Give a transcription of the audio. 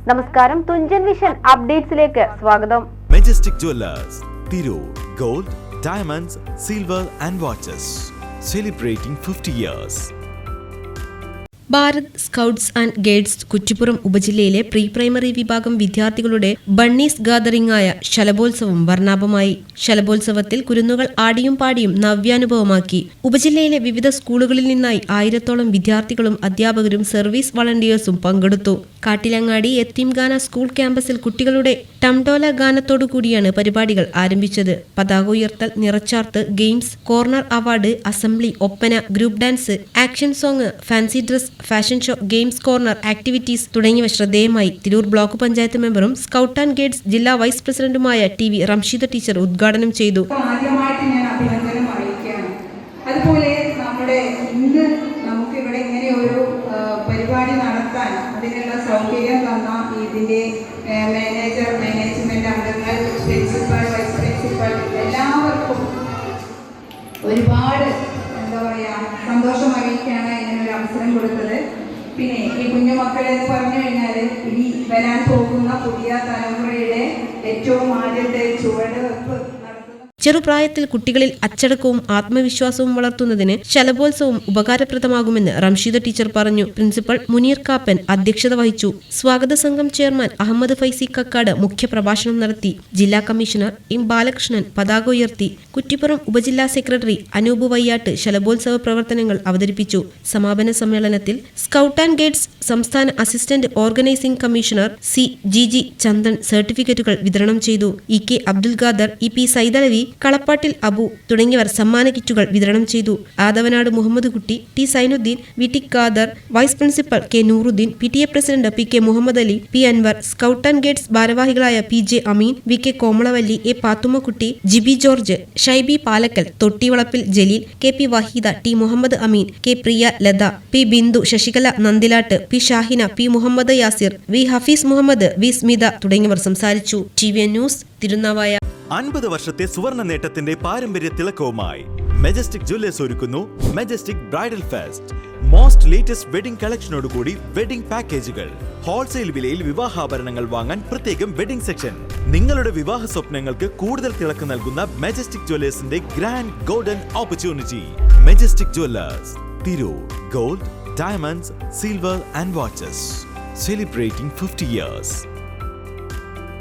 നമസ്കാരം, തുഞ്ചൻ വിഷൻ അപ്ഡേറ്റ്സിലേക്ക് സ്വാഗതം. Majestic jewellers, Tirur. Gold, diamonds, silver and watches. Celebrating 50 years. Bharat scouts and guides Kuttippuram ഉപജില്ലയിലെ pre primary വിഭാഗം വിദ്യാർത്ഥികളുടെ ബണ്ണീസ് ഗാദറിംഗായ ശലഭോത്സവം വർണ്ണാഭമായി. ശലഭോത്സവത്തിൽ കുരുന്നുകൾ ആടിയും പാടിയും നവ്യാനുഭവമാക്കി. ഉപജില്ലയിലെ വിവിധ സ്കൂളുകളിൽ നിന്നായി 1000-ഓളം വിദ്യാർത്ഥികളും അധ്യാപകരും സർവീസ് വളണ്ടിയേഴ്സും പങ്കെടുത്തു. കാട്ടിലങ്ങാടി യത്തീംഖാന സ്കൂൾ ക്യാമ്പസിൽ കുട്ടികളുടെ ടംടോല ഗാനത്തോടുകൂടിയാണ് പരിപാടികൾ ആരംഭിച്ചത്. പതാക ഉയർത്തൽ, നിറച്ചാർത്ത്, games, corner award, assembly, oppana, group dance, action song, fancy dress, fashion show, games corner, activities തുടങ്ങിയവ ശ്രദ്ധേയമായി. തിരൂർ ബ്ലോക്ക് പഞ്ചായത്ത് മെമ്പറും സ്കൗട്ട് ആൻഡ് ഗൈഡ്സ് ജില്ലാ വൈസ് പ്രസിഡന്റുമായ ടി.വി. റംഷീദ ടീച്ചർ ഉദ്ഘാടനം ചെയ്തു. ആദ്യമായിട്ട് ഞാൻ അഭിനന്ദനം അറിയിക്കുകയാണ്. അതുപോലെ നമ്മുടെ ഇന്ന് നമുക്ക് ഇവിടെ ഇങ്ങനെ ഒരു പരിപാടി നടത്താൻ അതിനുള്ള സൗകര്യം തന്ന ഇതിൻ്റെ മാനേജർ, മാനേജ്മെന്റ് അംഗങ്ങൾ, പ്രിൻസിപ്പൽ, വൈസ് പ്രിൻസിപ്പൽ എല്ലാവർക്കും ഒരുപാട് സന്തോഷം അറിയിക്കുകയാണ് ഇങ്ങനൊരു അവസരം കൊടുത്തത്. പിന്നെ ഈ കുഞ്ഞുമക്കളെന്ന് പറഞ്ഞു കഴിഞ്ഞാൽ ഇനി വരാൻ പോകുന്ന പുതിയ തലമുറയുടെ ഏറ്റവും ആദ്യത്തെ ചുവടുവെപ്പ്. ചെറുപ്രായത്തിൽ കുട്ടികളിൽ അച്ചടക്കവും ആത്മവിശ്വാസവും വളർത്തുന്നതിന് ശലഭോത്സവം ഉപകാരപ്രദമാകുമെന്ന് റംഷീദ ടീച്ചർ പറഞ്ഞു. പ്രിൻസിപ്പൽ മുനീർ കാപ്പൻ അധ്യക്ഷത വഹിച്ചു. സ്വാഗത സംഘം ചെയർമാൻ അഹമ്മദ് ഫൈസി കക്കാട് മുഖ്യപ്രഭാഷണം നടത്തി. ജില്ലാ കമ്മീഷണർ എം ബാലകൃഷ്ണൻ പതാക ഉയർത്തി. കുറ്റിപ്പുറം ഉപജില്ലാ സെക്രട്ടറി അനൂപ് വയ്യാട്ട് ശലഭോത്സവ പ്രവർത്തനങ്ങൾ അവതരിപ്പിച്ചു. സമാപന സമ്മേളനത്തിൽ സ്കൗട്ട് ആൻഡ് ഗൈഡ്സ് സംസ്ഥാന assistant organizing commissioner CGG Chandan സർട്ടിഫിക്കറ്റുകൾ വിതരണം ചെയ്തു. ഇ.കെ. അബ്ദുൽ ഖാദർ, ഇ.പി. സൈദലവി, കളപ്പാട്ടിൽ അബു തുടങ്ങിയവർ സമ്മാന കിറ്റുകൾ വിതരണം ചെയ്തു. Athavanad Muhammad Kutty, T Zainuddin, V T. Khader, vice principal K Nooruddin, PTA president P K. Muhammad Ali, P. Anwar, scout and guides ഭാരവാഹികളായ P J. Ameen, V K. Komalavalli, A. Pathummakutty, Jibi George, Shaibi Palakkal, Thottivalappil Jaleel, K P. Waheeda, T. Muhammad Ameen, K. Priya Latha, P. Bindu, Sasikala Nandilat, P. Shahina, P. Muhammad Yasir, V. Hafeez Muhammad, V. Smitha തുടങ്ങിയവർ സംസാരിച്ചു. TVN news, Thirunavaya. 50 വർഷത്തെ സുവർണ നേട്ടത്തിന്റെ പാരമ്പര്യ തിളക്കവുമായി മെജസ്റ്റിക് ജുവല്ലേഴ്സ് ഒരുക്കുന്നു Majestic bridal fest. Most latest wedding കളക്ഷനോടുകൂടി വെഡിംഗ് പാക്കേജുകൾ. ഹോൾസെയിൽ വിലയിൽ വിവാഹാഭരണങ്ങൾ വാങ്ങാൻ പ്രത്യേകം വെഡിംഗ് സെക്ഷൻ. നിങ്ങളുടെ വിവാഹ സ്വപ്നങ്ങൾക്ക് കൂടുതൽ തിളക്കം നൽകുന്ന മെജസ്റ്റിക് ജുവല്ലേഴ്സിന്റെ grand golden opportunity. Majestic jewellers, Tirur. Gold, diamonds, silver and watches. Celebrating 50 years.